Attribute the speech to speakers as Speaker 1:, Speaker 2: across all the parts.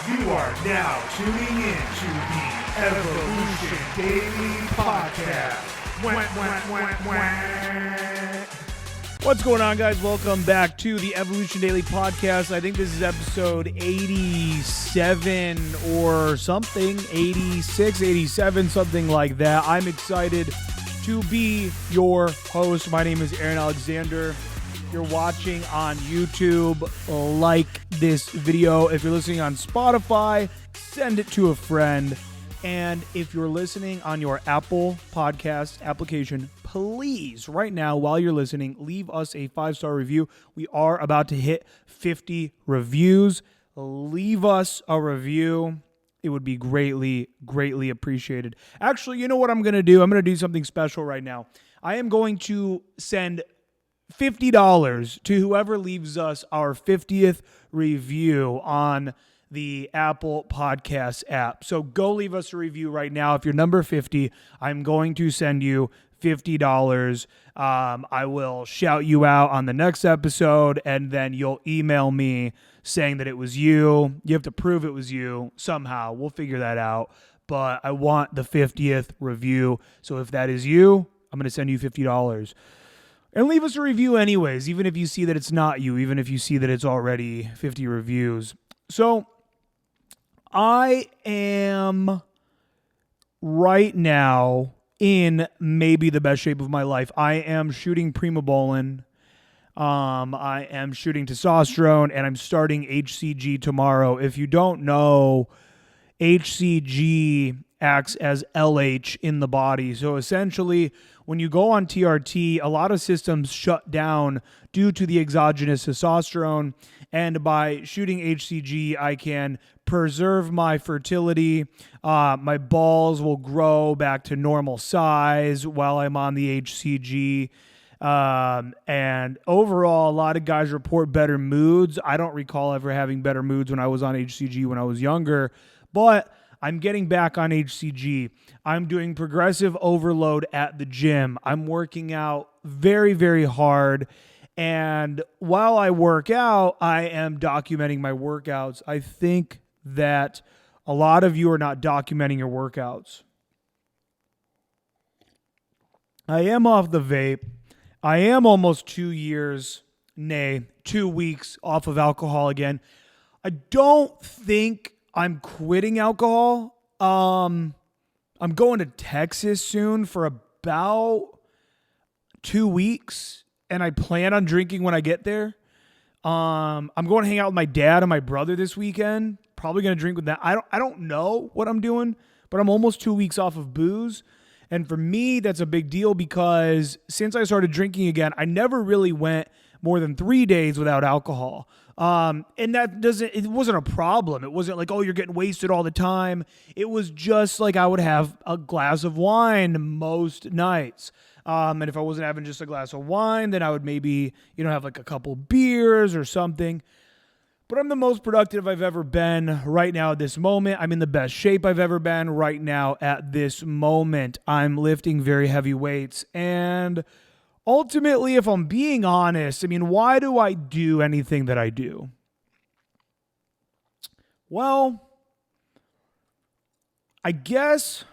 Speaker 1: You are now tuning in to the Evolution Daily Podcast. What's going on, guys? Welcome back to the Evolution Daily Podcast. I think this is episode 87 or something, 86, 87, something like that. I'm excited to be your host. My name is Aaron Alexander. You're watching on YouTube, like this video. If you're listening on Spotify, send it to a friend. And if you're listening on your Apple Podcast application, please, right now, while you're listening, leave us a 5-star review. We are about to hit 50 reviews. Leave us a review. It would be greatly, greatly appreciated. Actually, you know what I'm going to do? I'm going to do something special right now. I am going to send $50 to whoever leaves us our 50th review on the Apple Podcast app. So go leave us a review right now. If you're number 50, I'm going to send you $50. I will shout you out on the next episode, and then you'll email me saying that it was you. You have to prove it was you somehow. We'll figure that out. But I want the 50th review. So if that is you, I'm going to send you $50. And leave us a review anyways, even if you see that it's not you, even if you see that it's already 50 reviews. So I am right now in maybe the best shape of my life. I am shooting Primobolan. I am shooting testosterone, and I'm starting HCG tomorrow. If you don't know, HCG acts as LH in the body. So essentially, when you go on TRT, a lot of systems shut down due to the exogenous testosterone. And by shooting HCG, I can preserve my fertility. My balls will grow back to normal size while I'm on the HCG. And overall, a lot of guys report better moods. I don't recall ever having better moods when I was on HCG when I was younger, but I'm getting back on HCG. I'm doing progressive overload at the gym. I'm working out very, very hard. And while I work out, I am documenting my workouts. I think that a lot of you are not documenting your workouts. I am off the vape. I am almost 2 years, 2 weeks off of alcohol again. I don't think I'm quitting alcohol. I'm going to Texas soon for about 2 weeks, and I plan on drinking when I get there. I'm going to hang out with my dad and my brother this weekend. Probably going to drink with them. I don't know what I'm doing, but I'm almost 2 weeks off of booze. And for me, that's a big deal because since I started drinking again, I never really went more than 3 days without alcohol. And it wasn't a problem. It wasn't like, oh, you're getting wasted all the time. It was just like I would have a glass of wine most nights. And if I wasn't having just a glass of wine, then I would maybe, have like a couple beers or something. But I'm the most productive I've ever been right now at this moment. I'm in the best shape I've ever been right now at this moment. I'm lifting very heavy weights. And ultimately, if I'm being honest, why do I do anything that I do? Well, I guess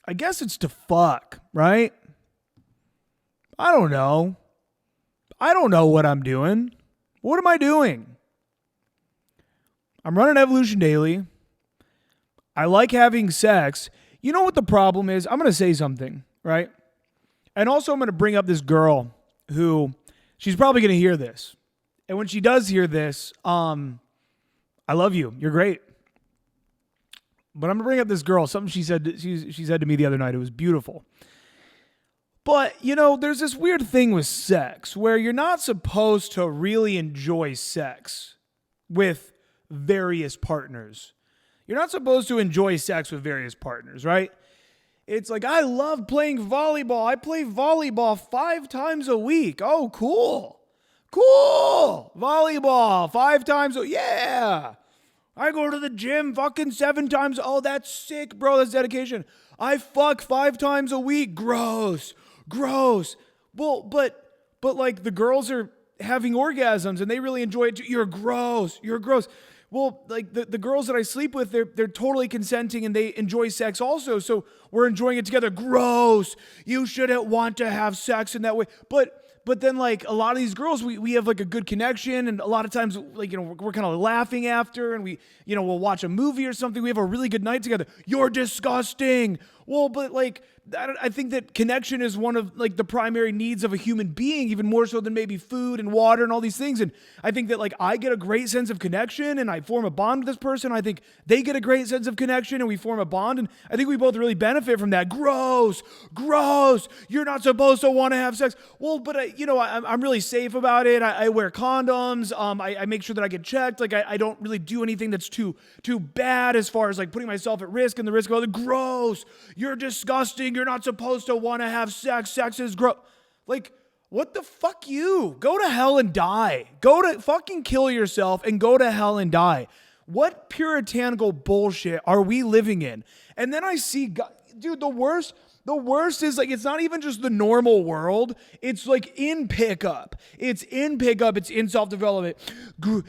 Speaker 1: it's to fuck, right? I don't know. I don't know what I'm doing. What am I doing? I'm running Evolution Daily. I like having sex. You know what the problem is? I'm going to say something, right? And also I'm going to bring up this girl who, she's probably going to hear this. And when she does hear this, I love you. You're great. But I'm going to bring up this girl. Something she said to me the other night. It was beautiful. But, there's this weird thing with sex where you're not supposed to really enjoy sex with various partners. You're not supposed to enjoy sex with various partners, right? It's like, I love playing volleyball. I play volleyball 5 times a week. Oh, cool. Cool. Volleyball 5 times. Yeah. I go to the gym fucking 7 times. Oh, that's sick, bro. That's dedication. I fuck 5 times a week. Gross. Well, but like the girls are having orgasms and they really enjoy it too. You're gross. You're gross. Well, like the girls that I sleep with, they're totally consenting and they enjoy sex also. So we're enjoying it together. Gross. You shouldn't want to have sex in that way. But then like a lot of these girls, we have like a good connection, and a lot of times like, you know, we're kind of laughing after, and we, you know, we'll watch a movie or something. We have a really good night together. You're disgusting. Well, but like, I think that connection is one of like the primary needs of a human being, even more so than maybe food and water and all these things. And I think that like I get a great sense of connection and I form a bond with this person. I think they get a great sense of connection and we form a bond. And I think we both really benefit from that. Gross. You're not supposed to want to have sex. Well, but I'm really safe about it. I wear condoms. I make sure that I get checked. Like I don't really do anything that's too bad as far as like putting myself at risk and the risk of other. Gross. You're disgusting. You're not supposed to want to have sex. Sex is gross. Like, what the fuck you? Go to hell and die. Go to fucking kill yourself and go to hell and die. What puritanical bullshit are we living in? And then I see, God, dude, the worst is like, it's not even just the normal world. It's like in pickup. It's in self-development.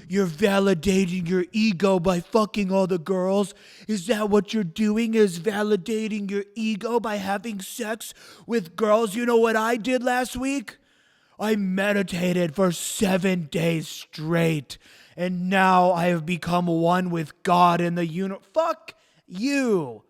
Speaker 1: You're validating your ego by fucking all the girls. Is that what you're doing, is validating your ego by having sex with girls? You know what I did last week? I meditated for 7 days straight. And now I have become one with God and the universe. Fuck you.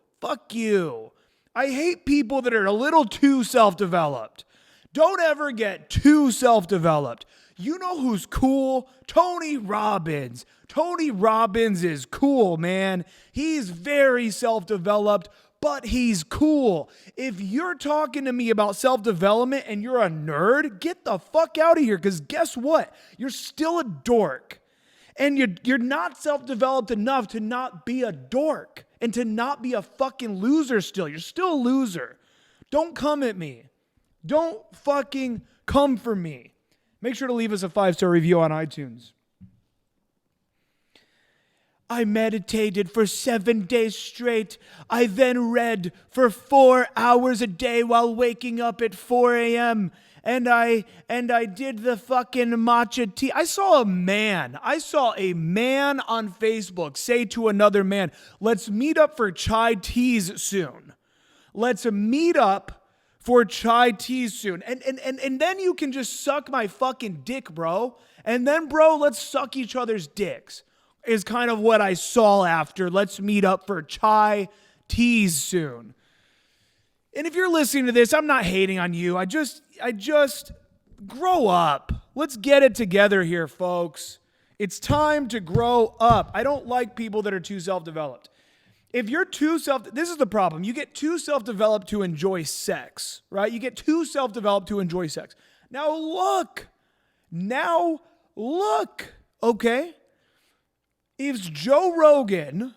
Speaker 1: I hate people that are a little too self-developed. Don't ever get too self-developed. You know who's cool? Tony Robbins. Tony Robbins is cool, man. He's very self-developed, but he's cool. If you're talking to me about self-development and you're a nerd, get the fuck out of here, because guess what? You're still a dork. And you're not self-developed enough to not be a dork and to not be a fucking loser still. You're still a loser. Don't come at me. Don't fucking come for me. Make sure to leave us a 5-star review on iTunes. I meditated for 7 days straight. I then read for 4 hours a day while waking up at 4 a.m., And I did the fucking matcha tea. I saw a man on Facebook say to another man, let's meet up for chai teas soon. Let's meet up for chai teas soon. And then you can just suck my fucking dick, bro. And then, bro, let's suck each other's dicks is kind of what I saw after. Let's meet up for chai teas soon. And if you're listening to this, I'm not hating on you. I just grow up. Let's get it together here, folks. It's time to grow up. I don't like people that are too self-developed. If you're this is the problem. You get too self-developed to enjoy sex, right? You get too self-developed to enjoy sex. Now look, okay? Is Joe Rogan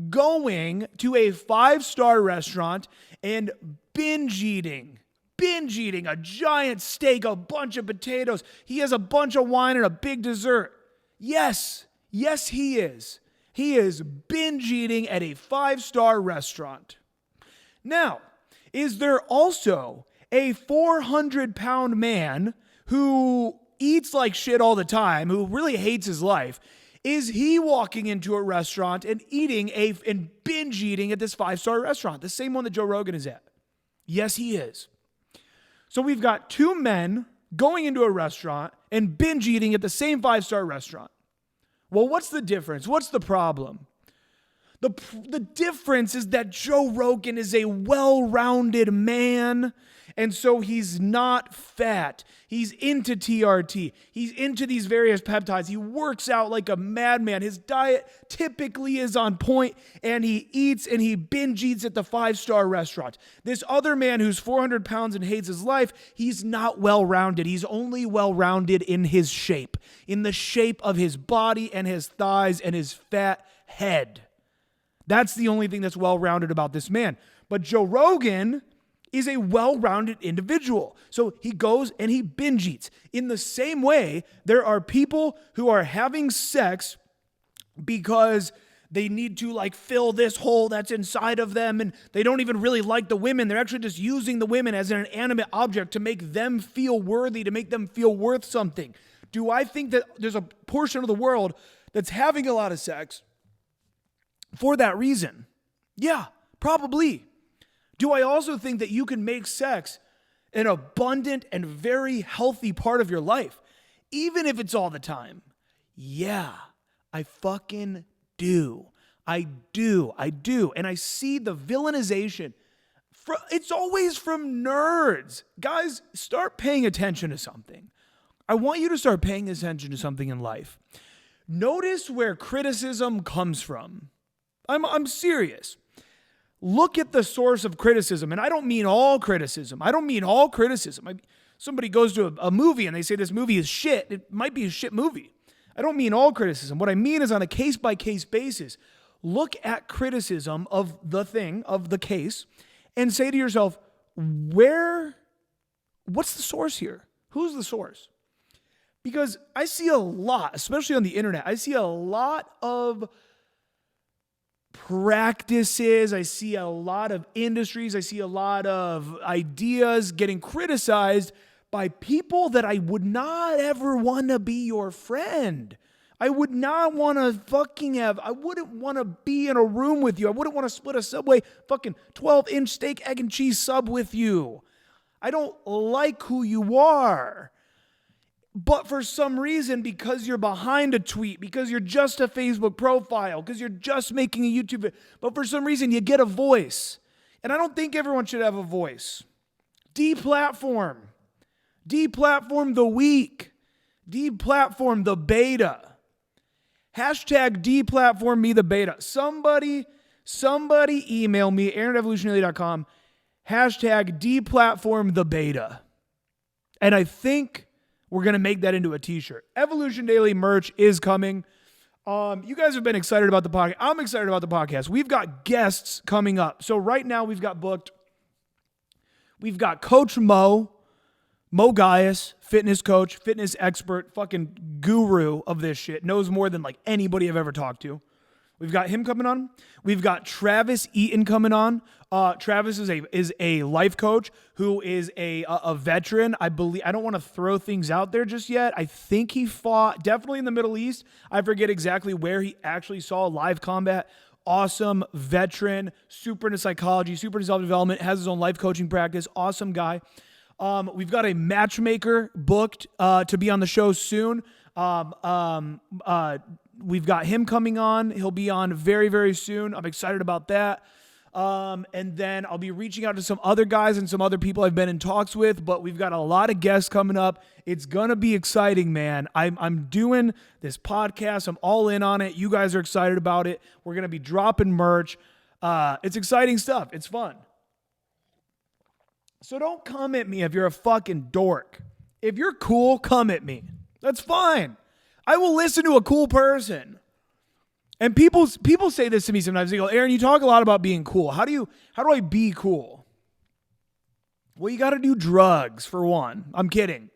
Speaker 1: going to a 5-star restaurant and binge eating a giant steak, a bunch of potatoes? He has a bunch of wine and a big dessert. Yes, he is. He is binge eating at a 5-star restaurant. Now, is there also a 400-pound man who eats like shit all the time, who really hates his life? Is he walking into a restaurant and binge eating at this 5-star restaurant, the same one that Joe Rogan is at? Yes, he is. So we've got 2 men going into a restaurant and binge eating at the same 5-star restaurant. Well, what's the difference? What's the problem? The difference is that Joe Rogan is a well-rounded man, and so he's not fat. He's into TRT. He's into these various peptides. He works out like a madman. His diet typically is on point, and he eats and he binge eats at the 5-star restaurant. This other man who's 400 pounds and hates his life, he's not well-rounded. He's only well-rounded in his shape, in the shape of his body and his thighs and his fat head. That's the only thing that's well-rounded about this man. But Joe Rogan is a well-rounded individual. So he goes and he binge eats. In the same way, there are people who are having sex because they need to like fill this hole that's inside of them, and they don't even really like the women. They're actually just using the women as an inanimate object to make them feel worthy, to make them feel worth something. Do I think that there's a portion of the world that's having a lot of sex for that reason? Yeah, probably. Do I also think that you can make sex an abundant and very healthy part of your life, even if it's all the time? Yeah, I fucking do. I do. And I see the villainization. It's always from nerds. Guys, start paying attention to something. I want you to start paying attention to something in life. Notice where criticism comes from. I'm serious. Look at the source of criticism. And I don't mean all criticism. Somebody goes to a movie and they say this movie is shit. It might be a shit movie. I don't mean all criticism. What I mean is on a case-by-case basis. Look at criticism of the thing, of the case, and say to yourself, what's the source here? Who's the source? Because I see a lot, especially on the internet, I see a lot of practices, I see a lot of industries, I see a lot of ideas getting criticized by people that I would not ever want to be your friend. I would not want to I wouldn't want to be in a room with you. I wouldn't want to split a Subway fucking 12-inch steak, egg, and cheese sub with you. I don't like who you are. But for some reason, because you're behind a tweet, because you're just a Facebook profile, because you're just making a YouTube video, but for some reason you get a voice. And I don't think everyone should have a voice. Deplatform. Deplatform the weak. Deplatform the beta. Hashtag deplatform me the beta. Somebody email me, aaron@evolutiondaily.com. Hashtag deplatform the beta. And I think we're going to make that into a t-shirt. Evolution Daily merch is coming. You guys have been excited about the podcast. I'm excited about the podcast. We've got guests coming up. So right now we've got Coach Mo Gaius, fitness coach, fitness expert, fucking guru of this shit. Knows more than like anybody I've ever talked to. We've got him coming on. We've got Travis Eaton coming on. Travis is a life coach who is a veteran. I believe, I don't want to throw things out there just yet. I think he fought definitely in the Middle East. I forget exactly where he actually saw live combat. Awesome veteran, super into psychology, super into self-development, has his own life coaching practice. Awesome guy. We've got a matchmaker booked to be on the show soon. We've got him coming on. He'll be on very, very soon. I'm excited about that. And then I'll be reaching out to some other guys and some other people I've been in talks with, but we've got a lot of guests coming up. It's going to be exciting, man. I'm doing this podcast. I'm all in on it. You guys are excited about it. We're going to be dropping merch. It's exciting stuff. It's fun. So don't come at me if you're a fucking dork. If you're cool, come at me. That's fine. I will listen to a cool person. And people say this to me sometimes. They go, Aaron, you talk a lot about being cool. How do I be cool? Well, you got to do drugs for one. I'm kidding.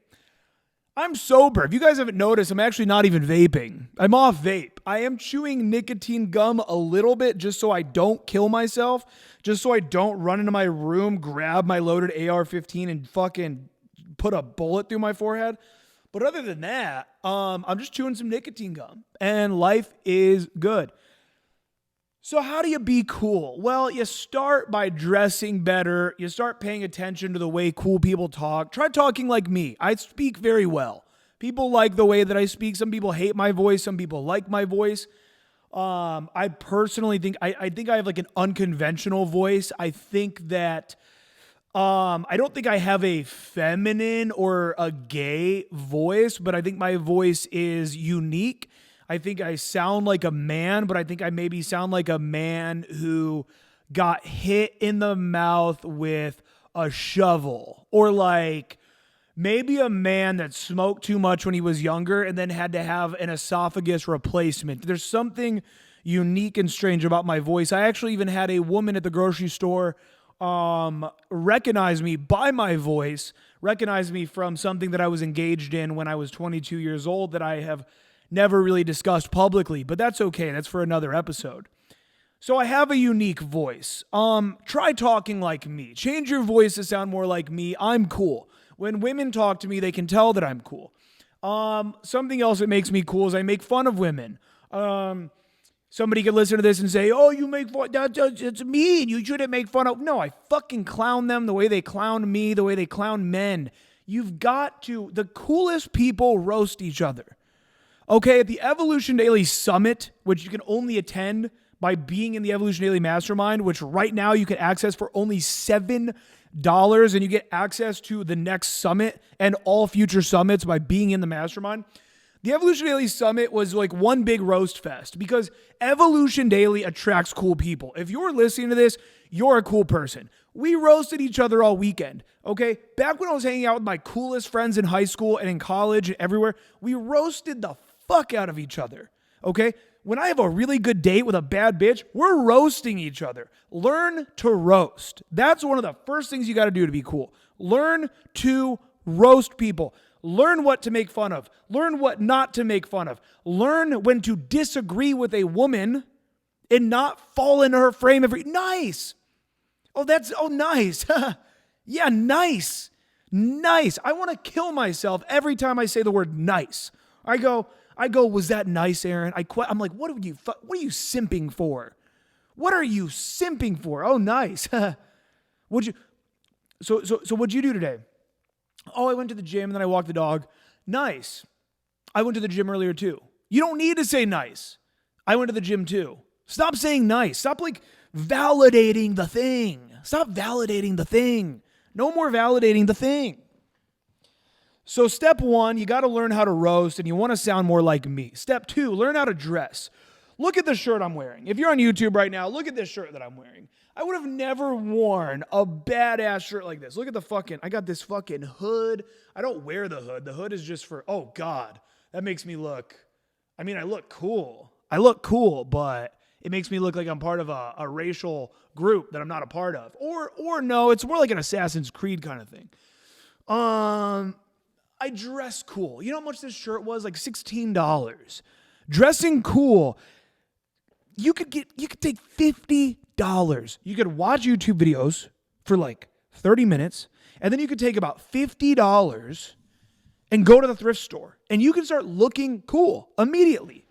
Speaker 1: I'm sober. If you guys haven't noticed, I'm actually not even vaping. I'm off vape. I am chewing nicotine gum a little bit just so I don't kill myself, just so I don't run into my room, grab my loaded AR-15 and fucking put a bullet through my forehead. But other than that, I'm just chewing some nicotine gum and life is good. So how do you be cool? Well, you start by dressing better. You start paying attention to the way cool people talk. Try talking like me. I speak very well. People like the way that I speak. Some people hate my voice. Some people like my voice. I personally think, I think I have like an unconventional voice. I think that I don't think I have a feminine or a gay voice, but I think my voice is unique. I think I sound like a man, but I think I maybe sound like a man who got hit in the mouth with a shovel, or like maybe a man that smoked too much when he was younger and then had to have an esophagus replacement. There's something unique and strange about my voice. I actually even had a woman at the grocery store recognize me by my voice, recognize me from something that I was engaged in when I was 22 years old that I have never really discussed publicly, but that's okay. That's for another episode. So I have a unique voice. Try talking like me. Change your voice to sound more like me. I'm cool. When women talk to me, they can tell that I'm cool. Something else that makes me cool is I make fun of women. Somebody could listen to this and say, oh, you make fun, that's mean. You shouldn't make fun of. No, I fucking clown them the way they clown me, the way they clown men. You've got to, the coolest people roast each other. Okay, at the Evolution Daily Summit, which you can only attend by being in the Evolution Daily Mastermind, which right now you can access for only $7, and you get access to the next summit and all future summits by being in the Mastermind. The Evolution Daily Summit was like one big roast fest because Evolution Daily attracts cool people. If you're listening to this, you're a cool person. We roasted each other all weekend, okay? Back when I was hanging out with my coolest friends in high school and in college and everywhere, we roasted the fuck out of each other, okay? When I have a really good date with a bad bitch, we're roasting each other. Learn to roast. That's one of the first things you got to do to be cool. Learn to roast people. Learn what to make fun of. Learn what not to make fun of. Learn when to disagree with a woman and not fall into her frame nice. Nice. Yeah, nice. Nice. I want to kill myself every time I say the word nice. I go, was that nice, Aaron? I'm like, what are you simping for? What are you simping for? Oh, nice. So what'd you do today? Oh, I went to the gym and then I walked the dog. Nice. I went to the gym earlier too. You don't need to say nice. I went to the gym too. Stop saying nice. Stop validating the thing. Stop validating the thing. No more validating the thing. So step 1, you got to learn how to roast and you want to sound more like me. Step 2, learn how to dress. Look at the shirt I'm wearing. If you're on YouTube right now, look at this shirt that I'm wearing. I would have never worn a badass shirt like this. Look at I got this fucking hood. I don't wear the hood. The hood is just for, oh God, that makes me look, I look cool. But it makes me look like I'm part of a racial group that I'm not a part of. Or no, it's more like an Assassin's Creed kind of thing. I dress cool. You know how much this shirt was? Like $16. Dressing cool. You could take $50. You could watch YouTube videos for like 30 minutes, and then you could take about $50 and go to the thrift store, and you can start looking cool immediately.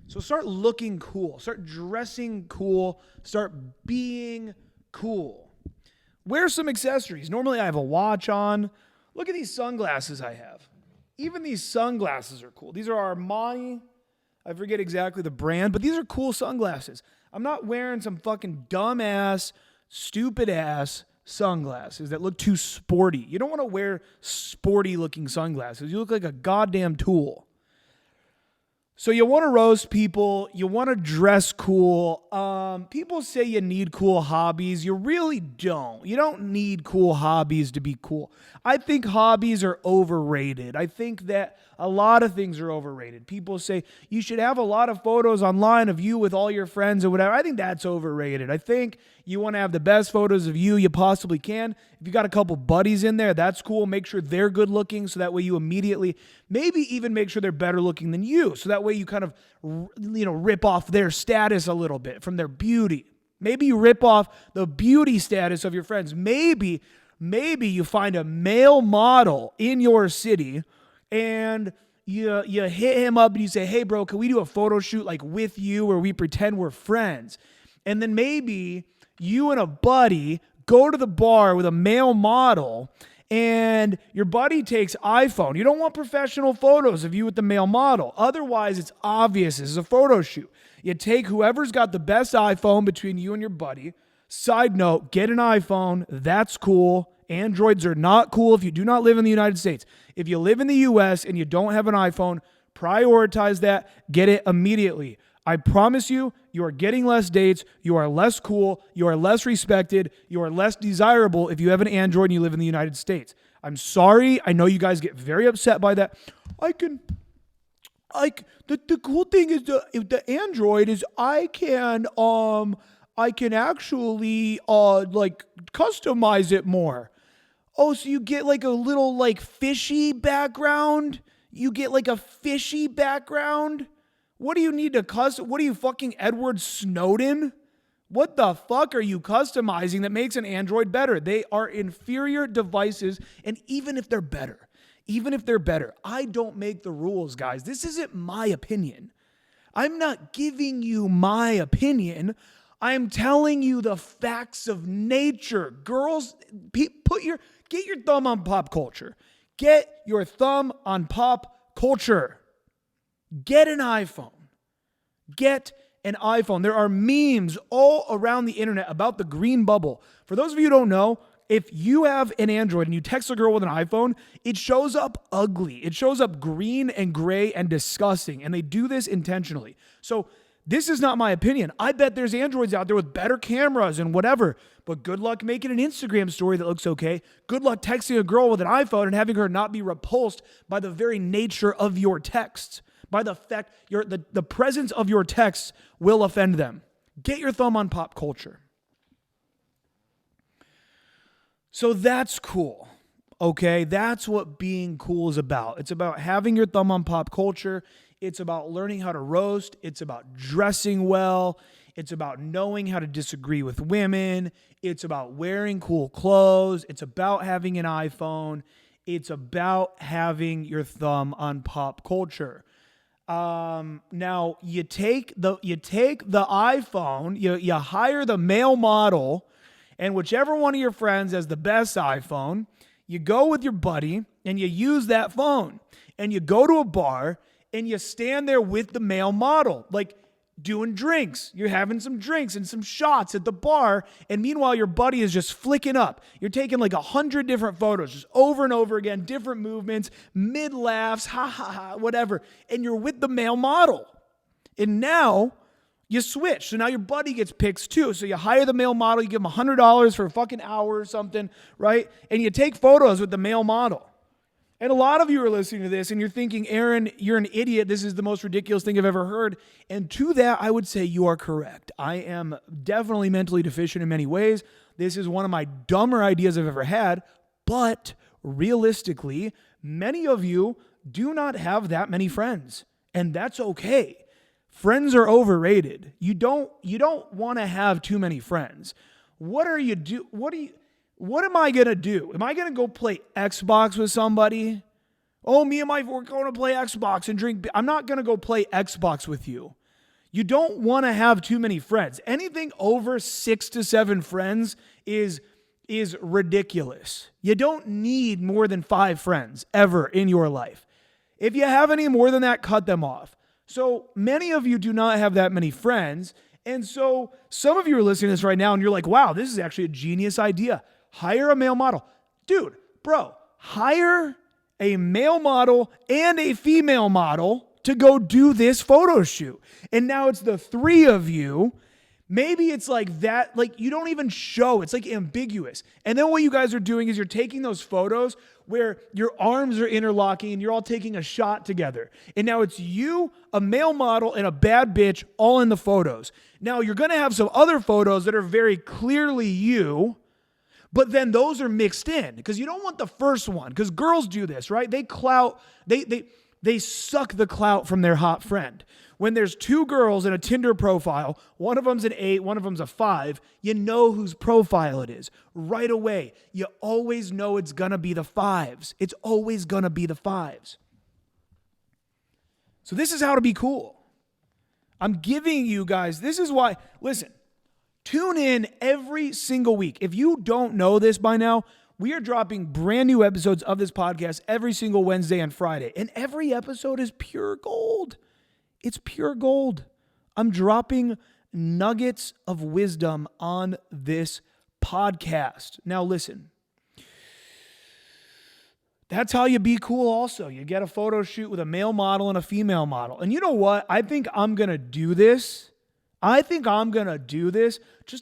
Speaker 1: So start looking cool. Start dressing cool. Start being cool. Wear some accessories. Normally I have a watch on. Look at these sunglasses I have. Even these sunglasses are cool. These are Armani. I forget exactly the brand, but these are cool sunglasses. I'm not wearing some fucking dumbass, stupid-ass sunglasses that look too sporty. You don't want to wear sporty-looking sunglasses. You look like a goddamn tool. So you want to roast people. You want to dress cool. People say you need cool hobbies. You really don't. You don't need cool hobbies to be cool. I think hobbies are overrated. I think that a lot of things are overrated. People say you should have a lot of photos online of you with all your friends or whatever. I think that's overrated. I think you want to have the best photos of you possibly can. If you got a couple buddies in there, that's cool. Make sure they're good looking so that way you immediately, maybe even make sure they're better looking than you. So that way you kind of, rip off their status a little bit from their beauty. Maybe you rip off the beauty status of your friends. Maybe you find a male model in your city and you hit him up and you say, hey bro, can we do a photo shoot like with you where we pretend we're friends? And then maybe you and a buddy go to the bar with a male model and your buddy takes iPhone. You don't want professional photos of you with the male model. Otherwise, it's obvious this is a photo shoot. You take whoever's got the best iPhone between you and your buddy. Side note, get an iPhone. That's cool. Androids are not cool if you do not live in the United States. If you live in the US and you don't have an iPhone, prioritize that. Get it immediately. I promise you, you are getting less dates, you are less cool, you are less respected, you are less desirable if you have an Android and you live in the United States. I'm sorry, I know you guys get very upset by that. The cool thing is the Android is I can actually customize it more. Oh, so you get like a little like fishy background? You get like a fishy background? What do you need to custom? What are you, fucking Edward Snowden? What the fuck are you customizing that makes an Android better? They are inferior devices, and even if they're better, I don't make the rules, guys. This isn't my opinion. I'm not giving you my opinion. I'm telling you the facts of nature. Girls, get your thumb on pop culture. Get your thumb on pop culture. Get an iPhone. Get an iPhone. There are memes all around the internet about the green bubble. For those of you who don't know, if you have an Android and you text a girl with an iPhone, it shows up ugly. It shows up green and gray and disgusting, and they do this intentionally. So this is not my opinion. I bet there's Androids out there with better cameras and whatever, but good luck making an Instagram story that looks okay. Good luck texting a girl with an iPhone and having her not be repulsed by the very nature of your texts, by the fact the presence of your texts will offend them. Get your thumb on pop culture. So that's cool, okay? That's what being cool is about. It's about having your thumb on pop culture. It's about learning how to roast. It's about dressing well. It's about knowing how to disagree with women. It's about wearing cool clothes. It's about having an iPhone. It's about having your thumb on pop culture. Now you take the iPhone, you hire the male model, and whichever one of your friends has the best iPhone, you go with your buddy and you use that phone, and you go to a bar and you stand there with the male model, like doing drinks. You're having some drinks and some shots at the bar, and meanwhile your buddy is just flicking up. You're taking like 100 different photos, just over and over again, different movements, mid laughs, ha ha ha, whatever, and you're with the male model. And now you switch. So now your buddy gets pics too. So you hire the male model, you give him $100 for a fucking hour or something, right? And you take photos with the male model. And a lot of you are listening to this and you're thinking, Aaron, you're an idiot. This is the most ridiculous thing I've ever heard. And to that, I would say you are correct. I am definitely mentally deficient in many ways. This is one of my dumber ideas I've ever had. But realistically, many of you do not have that many friends. And that's okay. Friends are overrated. You don't want to have too many friends. What am I going to do? Am I going to go play Xbox with somebody? Oh, we're going to play Xbox and drink. I'm not going to go play Xbox with you. You don't want to have too many friends. Anything over 6 to 7 friends is ridiculous. You don't need more than 5 friends ever in your life. If you have any more than that, cut them off. So many of you do not have that many friends. And so some of you are listening to this right now and you're like, wow, this is actually a genius idea. Hire a male model. Dude, bro, hire a male model and a female model to go do this photo shoot. And now it's the 3 of you. Maybe it's like that, like you don't even show. It's like ambiguous. And then what you guys are doing is you're taking those photos where your arms are interlocking and you're all taking a shot together. And now it's you, a male model, and a bad bitch all in the photos. Now you're going to have some other photos that are very clearly you, but then those are mixed in because you don't want the first one because girls do this, right? They suck the clout from their hot friend. When there's 2 girls in a Tinder profile, one of them's an 8, one of them's a 5, you know whose profile it is. Right away, you always know it's going to be the 5s. It's always going to be the 5s. So this is how to be cool. I'm giving you guys, this is why, listen, tune in every single week. If you don't know this by now, we are dropping brand new episodes of this podcast every single Wednesday and Friday. And every episode is pure gold. It's pure gold. I'm dropping nuggets of wisdom on this podcast. Now listen, that's how you be cool also. You get a photo shoot with a male model and a female model. And you know what? I think I'm going to do this. Just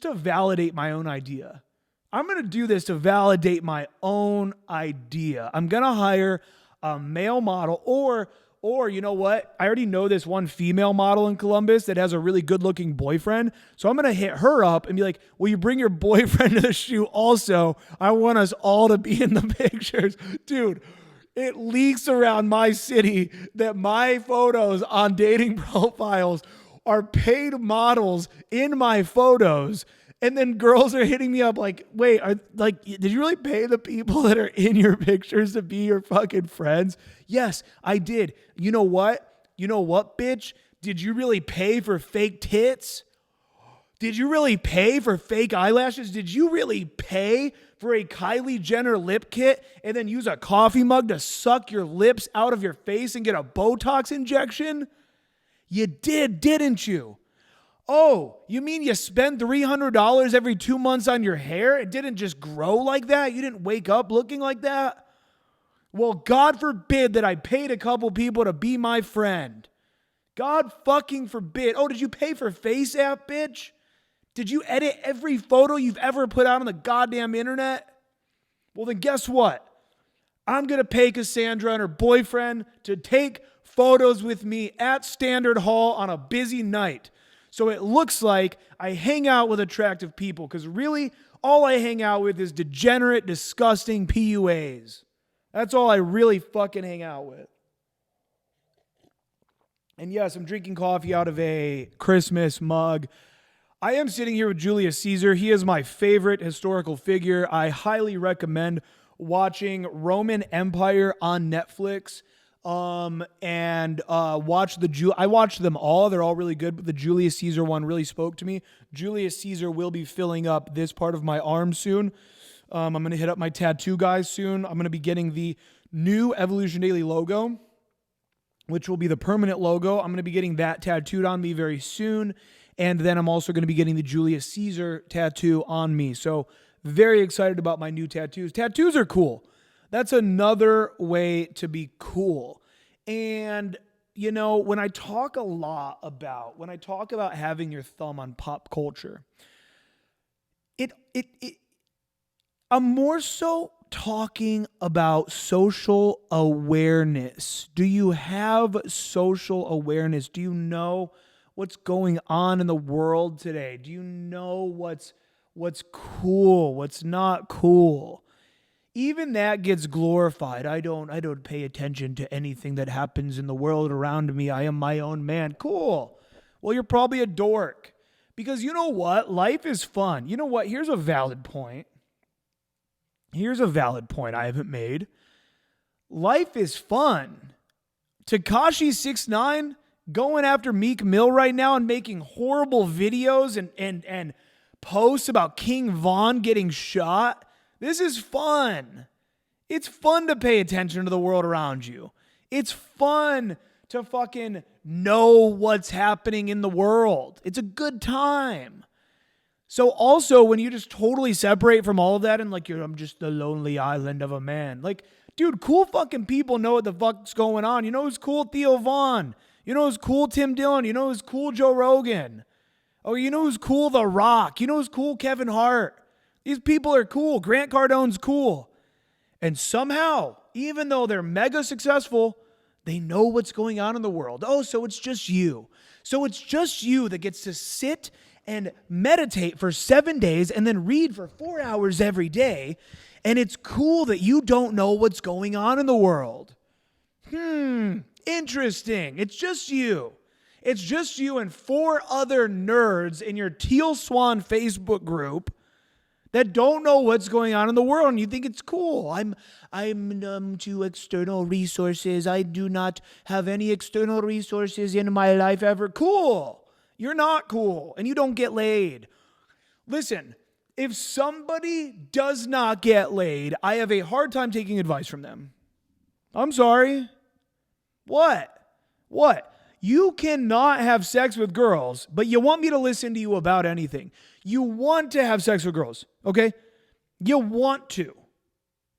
Speaker 1: to validate my own idea. I'm going to do this to validate my own idea. I'm going to hire a male model or you know what? I already know this one female model in Columbus that has a really good looking boyfriend. So I'm going to hit her up and be like, will you bring your boyfriend to the shoot also? I want us all to be in the pictures. Dude, it leaks around my city that my photos on dating profiles are paid models in my photos. And then girls are hitting me up like, wait, did you really pay the people that are in your pictures to be your fucking friends? Yes, I did. You know what? Bitch? Did you really pay for fake tits? Did you really pay for fake eyelashes? Did you really pay for a Kylie Jenner lip kit and then use a coffee mug to suck your lips out of your face and get a Botox injection? You did, didn't you? Oh, you mean you spend $300 every 2 months on your hair? It didn't just grow like that? You didn't wake up looking like that? Well, God forbid that I paid a couple people to be my friend. God fucking forbid. Oh, did you pay for FaceApp, bitch? Did you edit every photo you've ever put out on the goddamn internet? Well, then guess what? I'm going to pay Cassandra and her boyfriend to take photos with me at Standard Hall on a busy night. So it looks like I hang out with attractive people, because really all I hang out with is degenerate, disgusting PUAs. That's all I really fucking hang out with. And yes, I'm drinking coffee out of a Christmas mug. I am sitting here with Julius Caesar. He is my favorite historical figure. I highly recommend watching Roman Empire on Netflix. I watched them all. They're all really good, but the Julius Caesar one really spoke to me. Julius Caesar will be filling up this part of my arm soon. I'm going to hit up my tattoo guys soon. I'm going to be getting the new Evolution Daily logo, which will be the permanent logo. I'm going to be getting that tattooed on me very soon. And then I'm also going to be getting the Julius Caesar tattoo on me. So very excited about my new tattoos. Tattoos are cool. That's another way to be cool. And, you know, when I talk about having your thumb on pop culture, I'm more so talking about social awareness. Do you have social awareness? Do you know what's going on in the world today? Do you know what's cool, what's not cool? Even that gets glorified. I don't pay attention to anything that happens in the world around me. I am my own man. Cool. Well, you're probably a dork. Because you know what? Life is fun. You know what? Here's a valid point I haven't made. Life is fun. Tekashi 6ix9ine going after Meek Mill right now and making horrible videos and posts about King Von getting shot. This is fun. It's fun to pay attention to the world around you. It's fun to fucking know what's happening in the world. It's a good time. So also, when you just totally separate from all of that and like, I'm just the lonely island of a man. Like, dude, cool fucking people know what the fuck's going on. You know who's cool? Theo Von. You know who's cool? Tim Dillon. You know who's cool? Joe Rogan. Oh, you know who's cool? The Rock. You know who's cool? Kevin Hart. These people are cool. Grant Cardone's cool. And somehow, even though they're mega successful, they know what's going on in the world. Oh, so it's just you. So it's just you that gets to sit and meditate for 7 days and then read for 4 hours every day. And it's cool that you don't know what's going on in the world. Interesting. It's just you. It's just you and 4 other nerds in your Teal Swan Facebook group that don't know what's going on in the world, and you think it's cool. I'm to external resources. I do not have any external resources in my life ever. Cool. You're not cool, and you don't get laid. Listen, if somebody does not get laid, I have a hard time taking advice from them. I'm sorry. What? You cannot have sex with girls, but you want me to listen to you about anything. You want to have sex with girls, okay? You want to.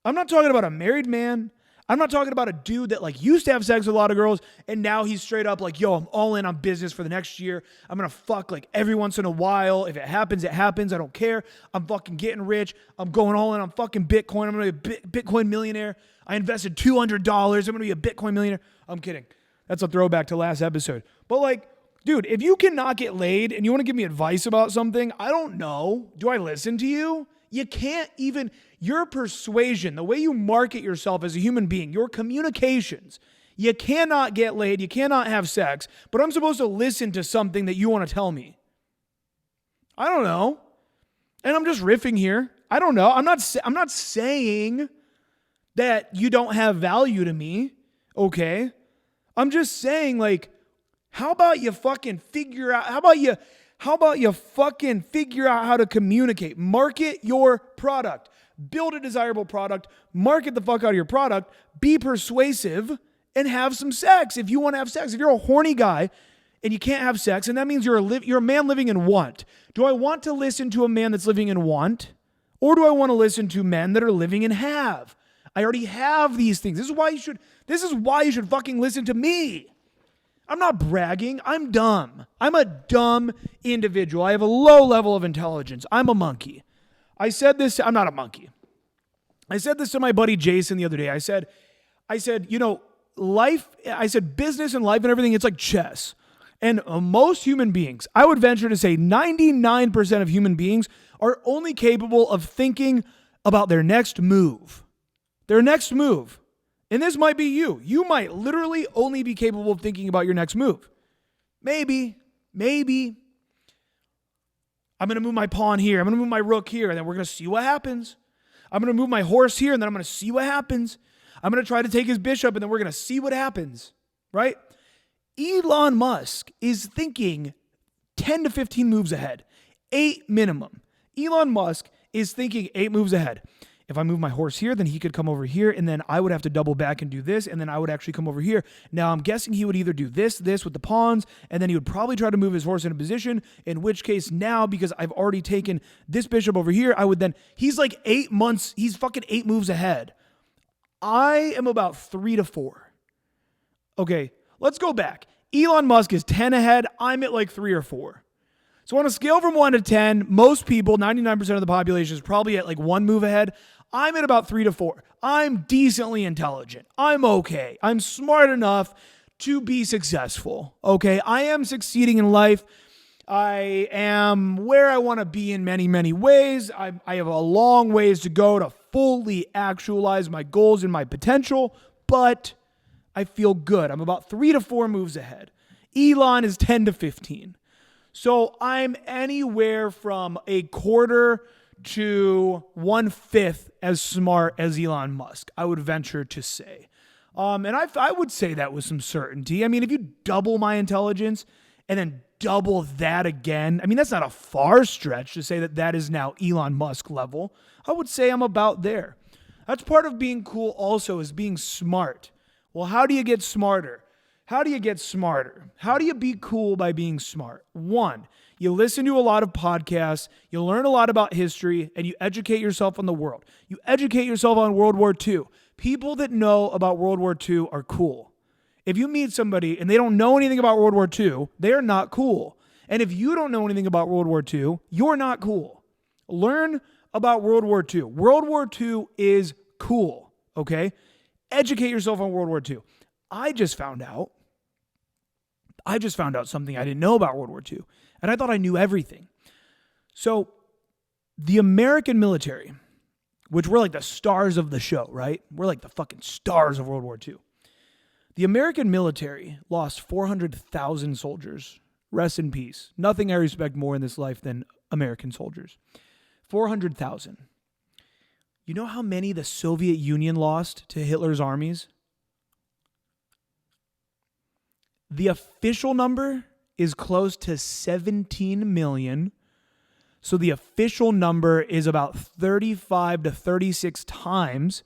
Speaker 1: I'm not talking about a married man. I'm not talking about a dude that like used to have sex with a lot of girls and now he's straight up like, yo, I'm all in on business for the next year. I'm going to fuck like every once in a while. If it happens, it happens. I don't care. I'm fucking getting rich. I'm going all in on fucking Bitcoin. I'm going to be a Bitcoin millionaire. I invested $200. I'm going to be a Bitcoin millionaire. I'm kidding. That's a throwback to last episode. But like, dude, if you cannot get laid and you want to give me advice about something, I don't know. Do I listen to you? You can't even, your persuasion, the way you market yourself as a human being, your communications, You cannot get laid. You cannot have sex. But I'm supposed to listen to something that you want to tell me. I don't know. And I'm just riffing here. I don't know. I'm not saying that you don't have value to me. Okay. I'm just saying, like, how about you fucking figure out, how about you fucking figure out how to communicate? Market your product. Build a desirable product. Market the fuck out of your product. Be persuasive and have some sex if you want to have sex. If you're a horny guy and you can't have sex, and that means you're a man living in want. Do I want to listen to a man that's living in want? Or do I want to listen to men that are living in have? I already have these things. This is why you should fucking listen to me. I'm not bragging. I'm dumb. I'm a dumb individual. I have a low level of intelligence. I'm a monkey. I'm not a monkey. I said this to my buddy Jason the other day. I said, business and life and everything, it's like chess. And most human beings, I would venture to say 99% of human beings are only capable of thinking about their next move. Their next move. And this might be you. You might literally only be capable of thinking about your next move. Maybe. I'm going to move my pawn here. I'm going to move my rook here, and then we're going to see what happens. I'm going to move my horse here, and then I'm going to see what happens. I'm going to try to take his bishop, and then we're going to see what happens, right? Elon Musk is thinking 10 to 15 moves ahead, 8 minimum. Elon Musk is thinking 8 moves ahead. If I move my horse here, then he could come over here, and then I would have to double back and do this, and then I would actually come over here. Now, I'm guessing he would either do this with the pawns, and then he would probably try to move his horse in a position, in which case now, because I've already taken this bishop over here, he's like 8 months, he's fucking 8 moves ahead. I am about 3 to 4. Okay, let's go back. Elon Musk is 10 ahead. I'm at like 3 or 4. So on a scale from 1 to 10, most people, 99% of the population is probably at like 1 move ahead. I'm at about 3 to 4. I'm decently intelligent. I'm okay. I'm smart enough to be successful. Okay, I am succeeding in life. I am where I want to be in many, many ways. I have a long ways to go to fully actualize my goals and my potential, but I feel good. I'm about 3 to 4 moves ahead. Elon is 10 to 15. So I'm anywhere from a quarter to 1/5 as smart as Elon Musk, I would venture to say. And I would say that with some certainty. I mean, if you double my intelligence and then double that again, I mean, that's not a far stretch to say that is now Elon Musk level. I would say I'm about there. That's part of being cool also, is being smart. Well, how do you get smarter? How do you get smarter? How do you be cool by being smart? 1, you listen to a lot of podcasts, you learn a lot about history, and you educate yourself on the world. You educate yourself on World War II. People that know about World War II are cool. If you meet somebody and they don't know anything about World War II, they are not cool. And if you don't know anything about World War II, you're not cool. Learn about World War II. World War II is cool, okay? Educate yourself on World War II. I just found out something I didn't know about World War II, and I thought I knew everything. So the American military, which we're like the stars of the show, right? We're like the fucking stars of World War II. The American military lost 400,000 soldiers. Rest in peace. Nothing I respect more in this life than American soldiers. 400,000. You know how many the Soviet Union lost to Hitler's armies? The official number is close to 17 million. So the official number is about 35 to 36 times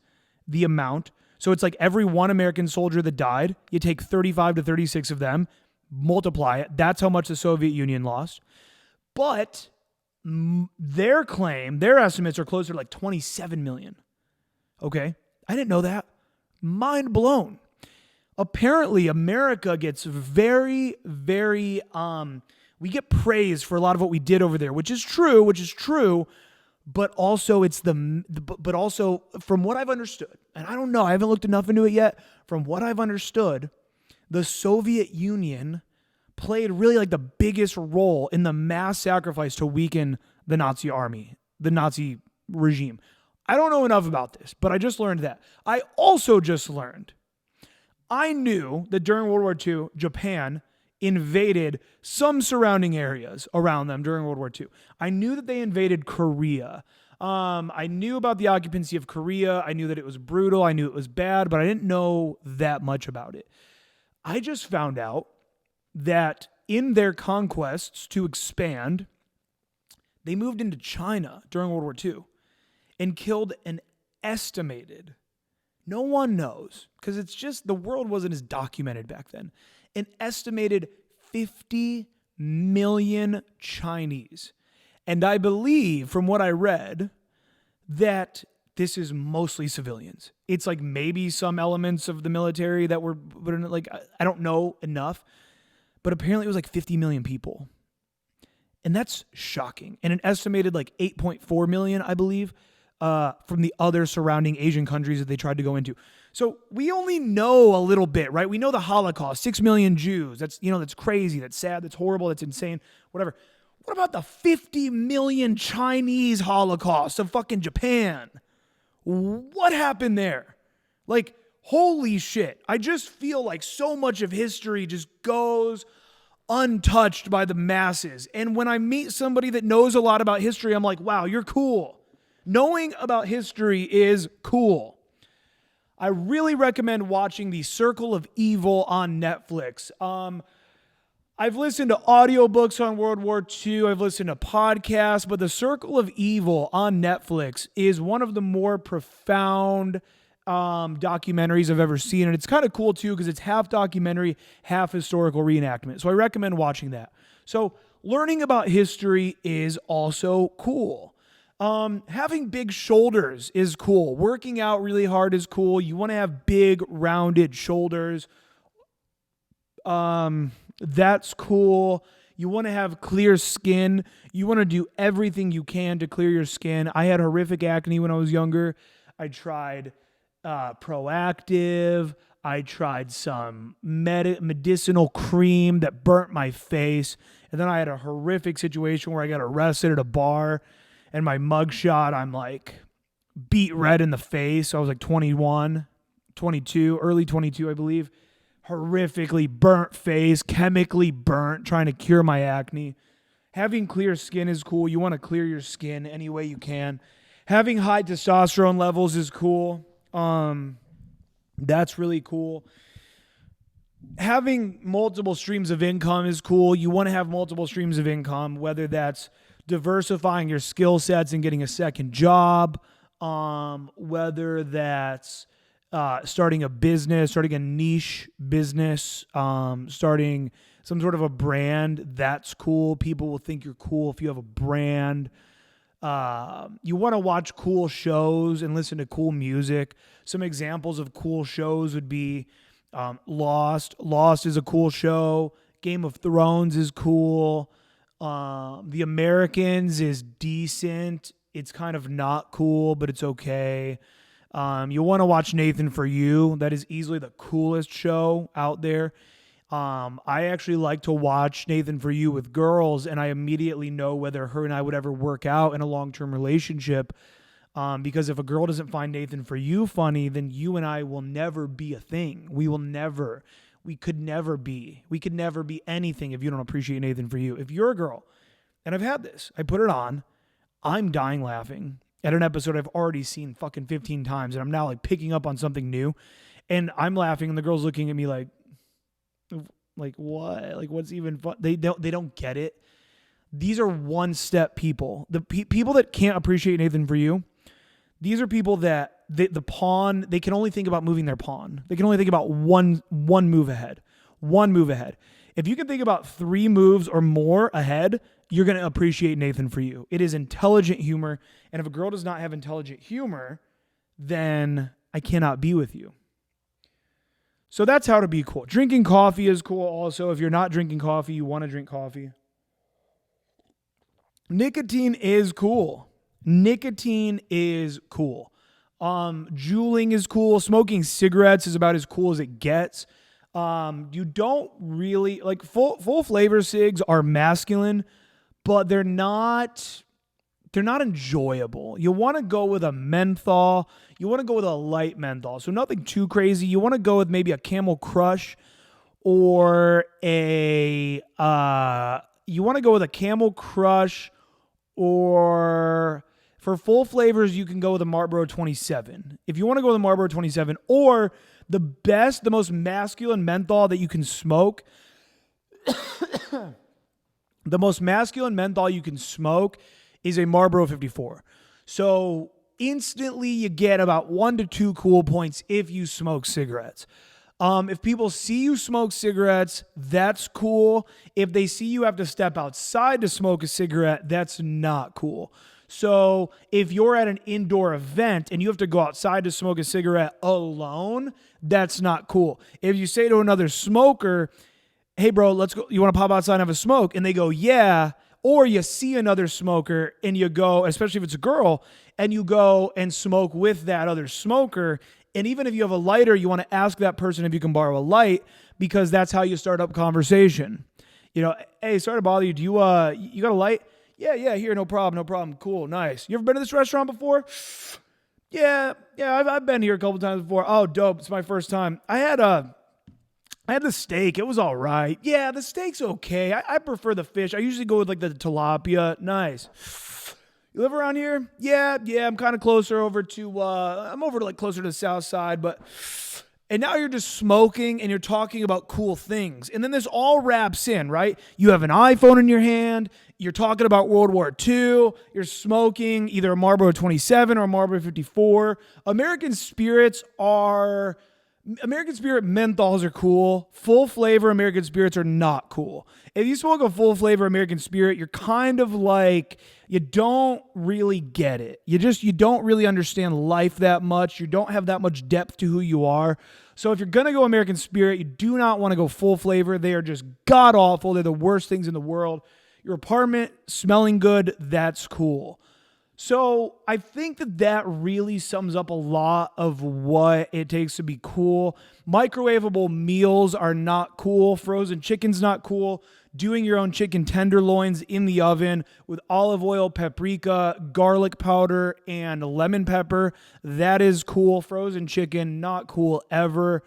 Speaker 1: the amount. So it's like every one American soldier that died, you take 35 to 36 of them, multiply it. That's how much the Soviet Union lost. But their estimates are closer to like 27 million. Okay? I didn't know that. Mind blown. Apparently, America gets very, very, we get praise for a lot of what we did over there, which is true, but also but also from what I've understood, and I don't know, I haven't looked enough into it yet, from what I've understood, the Soviet Union played really like the biggest role in the mass sacrifice to weaken the Nazi army, the Nazi regime. I don't know enough about this, but I just learned that. I also just learned I knew that during World War II, Japan invaded some surrounding areas around them during World War II. I knew that they invaded Korea. I knew about the occupancy of Korea. I knew that it was brutal. I knew it was bad, but I didn't know that much about it. I just found out that in their conquests to expand, they moved into China during World War II and killed an estimated, no one knows, because it's just the world wasn't as documented back then, an estimated 50 million Chinese. And I believe, from what I read, that this is mostly civilians. It's like maybe some elements of the military that were, like, I don't know enough, but apparently it was like 50 million people. And that's shocking. And an estimated like 8.4 million, I believe, from the other surrounding Asian countries that they tried to go into. So we only know a little bit, right? We know the Holocaust, 6 million Jews. That's crazy, that's sad, that's horrible, that's insane, whatever. What about the 50 million Chinese Holocaust of fucking Japan? What happened there? Like, holy shit. I just feel like so much of history just goes untouched by the masses. And when I meet somebody that knows a lot about history, I'm like, wow, you're cool. Knowing about history is cool. I really recommend watching The Circle of Evil on Netflix. I've listened to audiobooks on World War II. I've listened to podcasts, but The Circle of Evil on Netflix is one of the more profound documentaries I've ever seen. And it's kind of cool too, because it's half documentary, half historical reenactment. So I recommend watching that. So learning about history is also cool. Having big shoulders is cool. Working out really hard is cool. You want to have big, rounded shoulders. That's cool. You want to have clear skin. You want to do everything you can to clear your skin. I had horrific acne when I was younger. I tried Proactive. I tried some medicinal cream that burnt my face. And then I had a horrific situation where I got arrested at a bar, and my mugshot, I'm like beat red in the face. So I was like 21, 22, early 22, I believe. Horrifically burnt face, chemically burnt, trying to cure my acne. Having clear skin is cool. You want to clear your skin any way you can. Having high testosterone levels is cool. That's really cool. Having multiple streams of income is cool. You want to have multiple streams of income, whether that's diversifying your skill sets and getting a second job, whether that's starting a business, starting a niche business, starting some sort of a brand. That's cool. People will think you're cool if you have a brand. You want to watch cool shows and listen to cool music. Some examples of cool shows would be Lost. Lost is a cool show. Game of Thrones is cool. The Americans is decent. It's kind of not cool, but it's okay. You want to watch Nathan For You. That is easily the coolest show out there. I actually like to watch Nathan For You with girls, and I immediately know whether her and I would ever work out in a long-term relationship. Because if a girl doesn't find Nathan For You funny, then you and I will never be a thing. We could never be anything if you don't appreciate Nathan For You. If you're a girl, and I've had this, I put it on, I'm dying laughing at an episode I've already seen fucking 15 times, and I'm now like picking up on something new, and I'm laughing, and the girl's looking at me like what? Like, what's even fun? They don't get it. These are one-step people. The people that can't appreciate Nathan For You, these are people that the pawn, they can only think about moving their pawn. They can only think about one move ahead. One move ahead. If you can think about 3 moves or more ahead, you're going to appreciate Nathan For You. It is intelligent humor. And if a girl does not have intelligent humor, then I cannot be with you. So that's how to be cool. Drinking coffee is cool also. If you're not drinking coffee, you want to drink coffee. Nicotine is cool. Nicotine is cool. Juuling is cool. Smoking cigarettes is about as cool as it gets. You don't really, like, full flavor cigs are masculine, but they're not they're not enjoyable. You want to go with a menthol. You want to go with a light menthol. So nothing too crazy. You want to go with maybe a Camel Crush or you want to go with a Camel Crush, or for full flavors, you can go with a Marlboro 27. If you want to go with a Marlboro 27, or the most masculine menthol that you can smoke, the most masculine menthol you can smoke is a Marlboro 54. So instantly you get about 1 to 2 cool points if you smoke cigarettes. If people see you smoke cigarettes, that's cool. If they see you have to step outside to smoke a cigarette, that's not cool. So if you're at an indoor event and you have to go outside to smoke a cigarette alone, that's not cool. If you say to another smoker, hey bro, let's go, you want to pop outside and have a smoke? And they go, yeah. Or you see another smoker and you go, especially if it's a girl, and you go and smoke with that other smoker. And even if you have a lighter, you want to ask that person if you can borrow a light, because that's how you start up conversation. You know, hey, sorry to bother you. Do you you got a light? Yeah, here, no problem. Cool, nice. You ever been to this restaurant before? Yeah, I've been here a couple times before. Oh, dope, it's my first time. I had the steak. It was all right. Yeah, the steak's okay. I prefer the fish. I usually go with like the tilapia. Nice. You live around here? Yeah, I'm kind of closer over to, I'm over to like closer to the south side, and now you're just smoking and you're talking about cool things. And then this all wraps in, right? You have an iPhone in your hand. You're talking about World War II. You're smoking either a Marlboro 27 or a Marlboro 54. American Spirit menthols are cool. Full flavor American Spirits are not cool. If you smoke a full flavor American Spirit, you're kind of like, you don't really get it. You don't really understand life that much. You don't have that much depth to who you are. So if you're going to go American Spirit, you do not want to go full flavor. They are just god awful. They're the worst things in the world. Your apartment smelling good, that's cool. So I think that really sums up a lot of what it takes to be cool. Microwavable meals are not cool. Frozen chicken's not cool. Doing your own chicken tenderloins in the oven with olive oil, paprika, garlic powder, and lemon pepper, that is cool. Frozen chicken, not cool ever.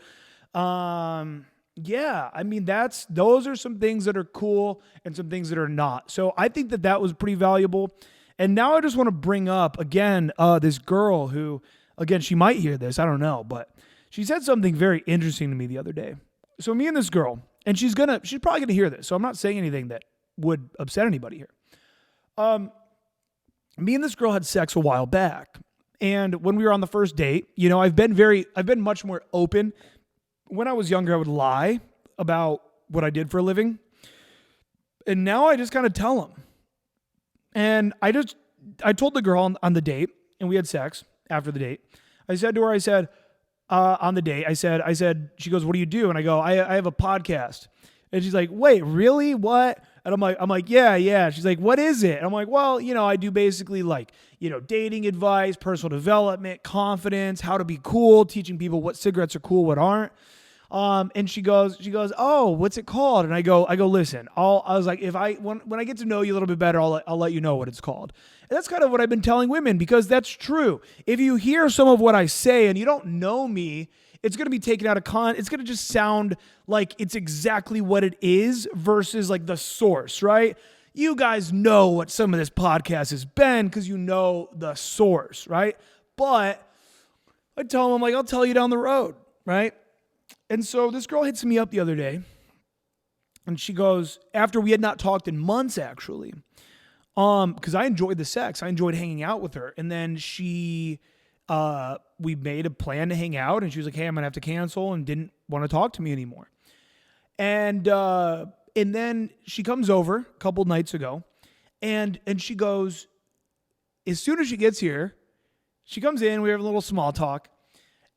Speaker 1: Yeah, I mean, those are some things that are cool and some things that are not. So I think that was pretty valuable. And now I just want to bring up, again, this girl who, again, she might hear this, I don't know, but she said something very interesting to me the other day. So me and this girl, and she's probably going to hear this, so I'm not saying anything that would upset anybody here. Me and this girl had sex a while back. And when we were on the first date, you know, I've been much more open. When I was younger, I would lie about what I did for a living. And now I just kind of tell them. And I told the girl on the date, and we had sex after the date. I said to her, on the date, I said, she goes, what do you do? And I go, I have a podcast. And she's like, wait, really? What? And I'm like, yeah. She's like, what is it? And I'm like, well, you know, I do basically like, you know, dating advice, personal development, confidence, how to be cool, teaching people what cigarettes are cool, what aren't. And she goes, oh, what's it called? And I go, listen, I was like, when I get to know you a little bit better, I'll let you know what it's called. And that's kind of what I've been telling women, because that's true. If you hear some of what I say and you don't know me, it's going to be taken out of it's going to just sound like it's exactly what it is versus like the source, right? You guys know what some of this podcast has been because you know the source, right? But I tell them, I'm like, I'll tell you down the road, right? And so this girl hits me up the other day, and she goes, after we had not talked in months, actually, because I enjoyed the sex. I enjoyed hanging out with her. And then we made a plan to hang out, and she was like, hey, I'm going to have to cancel, and didn't want to talk to me anymore. And then she comes over a couple nights ago, and she goes, as soon as she gets here, she comes in, we have a little small talk,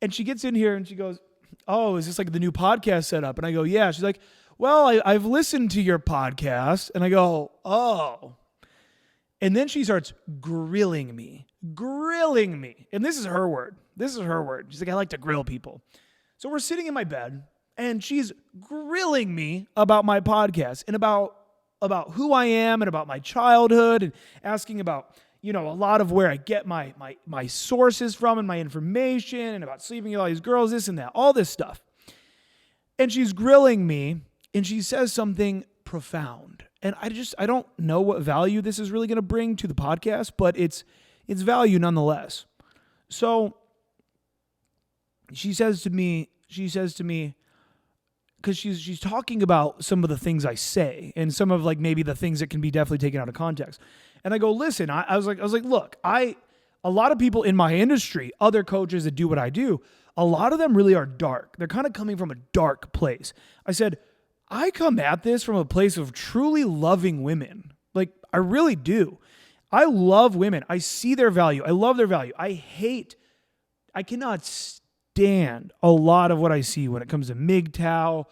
Speaker 1: and she gets in here, and she goes, oh, is this like the new podcast setup? And I go, yeah. She's like, well, I've listened to your podcast. And I go, oh. And then she starts grilling me. And this is her word. She's like, I like to grill people. So we're sitting in my bed, and she's grilling me about my podcast and about who I am and about my childhood, and asking about, a lot of where I get my sources from and my information and about sleeping with all these girls, this and that, all this stuff. And she's grilling me and she says something profound. And I don't know what value this is really going to bring to the podcast, but it's value nonetheless. So she says to me, because she's talking about some of the things I say and some of like maybe the things that can be definitely taken out of context. And I go, listen, I was like, look, a lot of people in my industry, other coaches that do what I do, a lot of them really are dark. They're kind of coming from a dark place. I said, I come at this from a place of truly loving women. Like, I really do. I love women. I see their value. I love their value. I cannot stand a lot of what I see when it comes to MGTOW,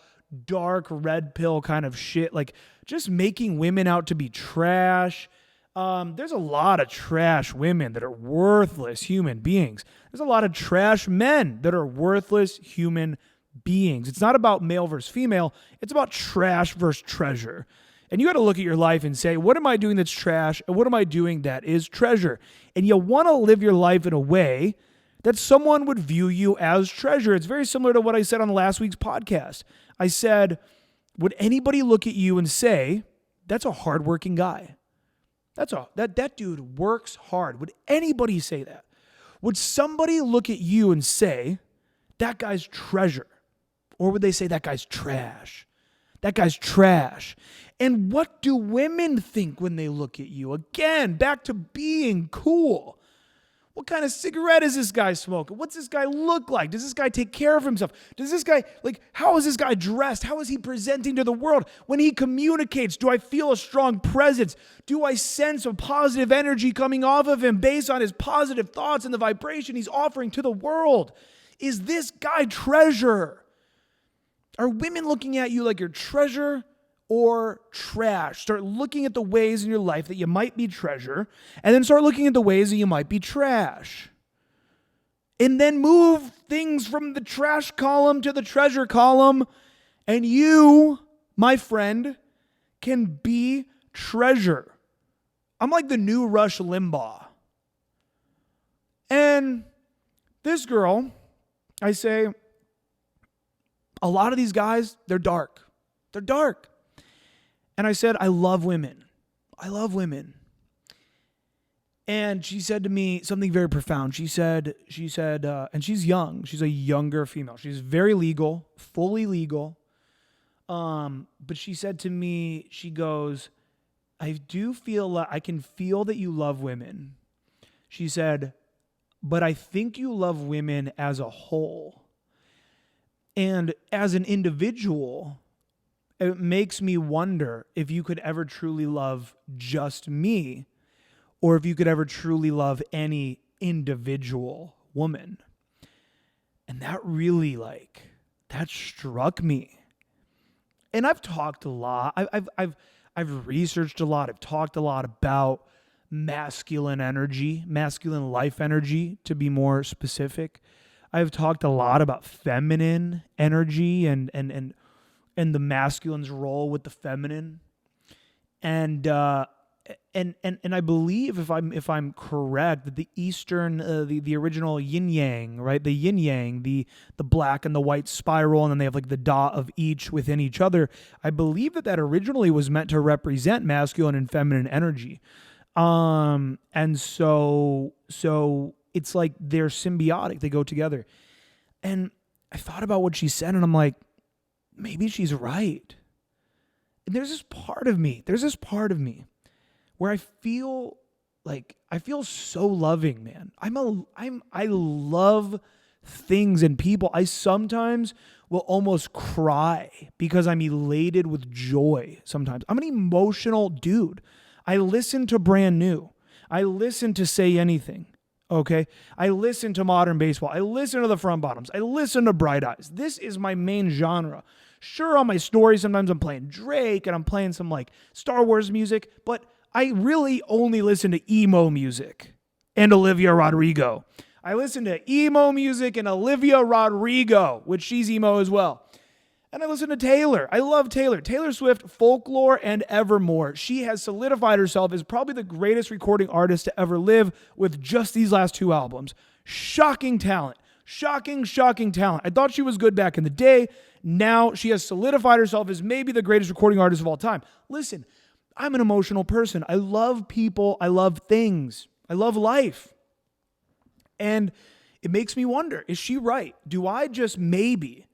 Speaker 1: dark red pill kind of shit, like just making women out to be trash. There's a lot of trash women that are worthless human beings. There's a lot of trash men that are worthless human beings. It's not about male versus female. It's about trash versus treasure. And you got to look at your life and say, what am I doing that's trash? And what am I doing that is treasure? And you want to live your life in a way that someone would view you as treasure. It's very similar to what I said on last week's podcast. I said, would anybody look at you and say, that's a hardworking guy? That dude works hard. Would anybody say that? Would somebody look at you and say, that guy's treasure? Or would they say, that guy's trash? That guy's trash. And what do women think when they look at you? Again, back to being cool. What kind of cigarette is this guy smoking? What's this guy look like? Does this guy take care of himself? Does this guy, how is this guy dressed? How is he presenting to the world? When he communicates, do I feel a strong presence? Do I sense a positive energy coming off of him based on his positive thoughts and the vibration he's offering to the world? Is this guy treasure? Are women looking at you like you're treasure or trash? Start looking at the ways in your life that you might be treasure, and then start looking at the ways that you might be trash. And then move things from the trash column to the treasure column, and you, my friend, can be treasure. I'm like the new Rush Limbaugh. And this girl, I say, a lot of these guys, they're dark. They're dark. And I said, I love women. I love women. And she said to me something very profound. She said, and she's young. She's a younger female. She's very legal, fully legal. But she said to me, she goes, I can feel that you love women. She said, but I think you love women as a whole. And as an individual, it makes me wonder if you could ever truly love just me, or if you could ever truly love any individual woman. And that really, that struck me. And I've talked a lot. I've researched a lot. I've talked a lot about masculine energy, masculine life energy, to be more specific. I've talked a lot about feminine energy and the masculine's role with the feminine, and I believe if I'm correct that the Eastern the original yin yang, right, the yin yang, the black and the white spiral, and then they have the dot of each within each other. I believe that originally was meant to represent masculine and feminine energy, and so it's like they're symbiotic, they go together. And I thought about what she said, and I'm like, maybe she's right. And there's this part of me where I feel so loving, man. I love things and people. I sometimes will almost cry because I'm elated with joy sometimes. I'm an emotional dude. I listen to Brand New. I listen to Say Anything. Okay, I listen to modern baseball. I listen to the Front Bottoms. I listen to Bright Eyes. This is my main genre. Sure, on my story, sometimes I'm playing Drake and I'm playing some Star Wars music, but I really only listen to emo music and Olivia Rodrigo. I listen to emo music and Olivia Rodrigo, which she's emo as well. And I listen to Taylor. I love Taylor. Taylor Swift, Folklore and Evermore. She has solidified herself as probably the greatest recording artist to ever live with just these last 2 albums. Shocking talent. Shocking talent. I thought she was good back in the day. Now she has solidified herself as maybe the greatest recording artist of all time. Listen, I'm an emotional person. I love people. I love things. I love life. And it makes me wonder, is she right? Do I just maybe,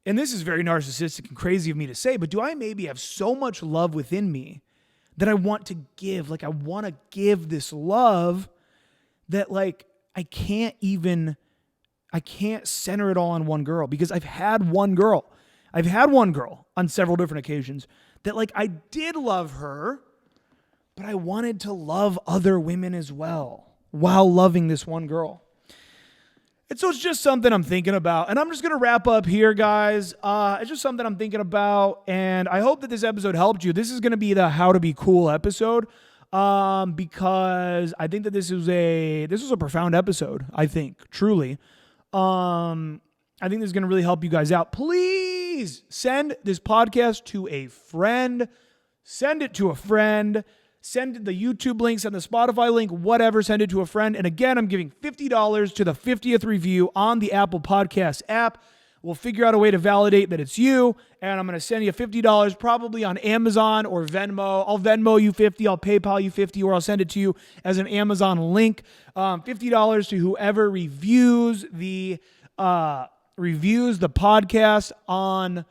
Speaker 1: and this is very narcissistic and crazy of me to say, but do I maybe have so much love within me that I want to give? Like I want to give this love that like I can't center it all on one girl, because I've had one girl on several different occasions that like I did love her, but I wanted to love other women as well while loving this one girl. And so it's just something I'm thinking about. And I'm just going to wrap up here, guys. It's just something I'm thinking about. And I hope that this episode helped you. This is going to be the How to Be Cool episode, because I think that this was a profound episode, I think, truly. I think this is going to really help you guys out. Please send this podcast to a friend. Send it to a friend. Send the YouTube link, send the Spotify link, whatever, send it to a friend. And again, I'm giving $50 to the 50th review on the Apple Podcast app. We'll figure out a way to validate that it's you, and I'm going to send you $50 probably on Amazon or Venmo. I'll Venmo you $50, I'll PayPal you $50, or I'll send it to you as an Amazon link. $50 to whoever reviews the podcast on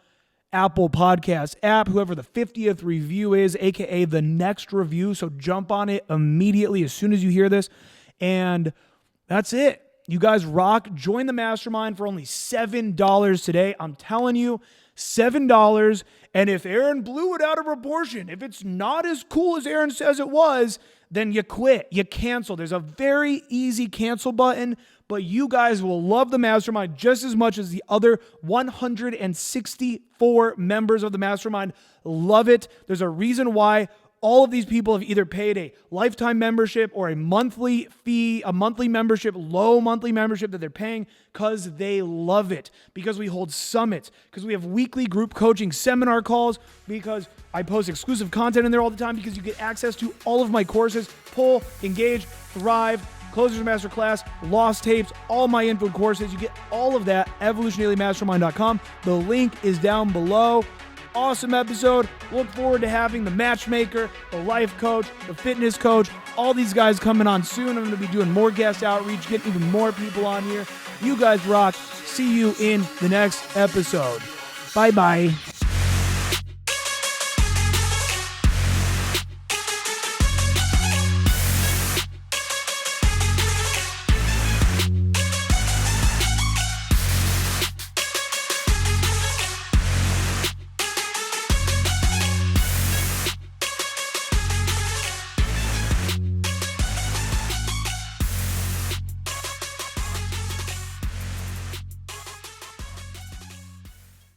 Speaker 1: Apple Podcast app, whoever the 50th review is, aka the next review. So jump on it immediately as soon as you hear this. And that's it. You guys rock. Join the mastermind for only $7 today. I'm telling you, $7. And if Aaron blew it out of proportion, if it's not as cool as Aaron says it was, then you quit. You cancel. There's a very easy cancel button. But you guys will love the mastermind just as much as the other 164 members of the mastermind love it. There's a reason why all of these people have either paid a lifetime membership or a monthly fee, a monthly membership, low monthly membership that they're paying, because they love it. Because we hold summits, because we have weekly group coaching seminar calls, because I post exclusive content in there all the time, because you get access to all of my courses, Pull, Engage, Thrive, Closers Masterclass, Lost Tapes, all my info courses. You get all of that at evolutiondailymastermind.com. The link is down below. Awesome episode. Look forward to having the matchmaker, the life coach, the fitness coach, all these guys coming on soon. I'm going to be doing more guest outreach, getting even more people on here. You guys rock. See you in the next episode. Bye-bye.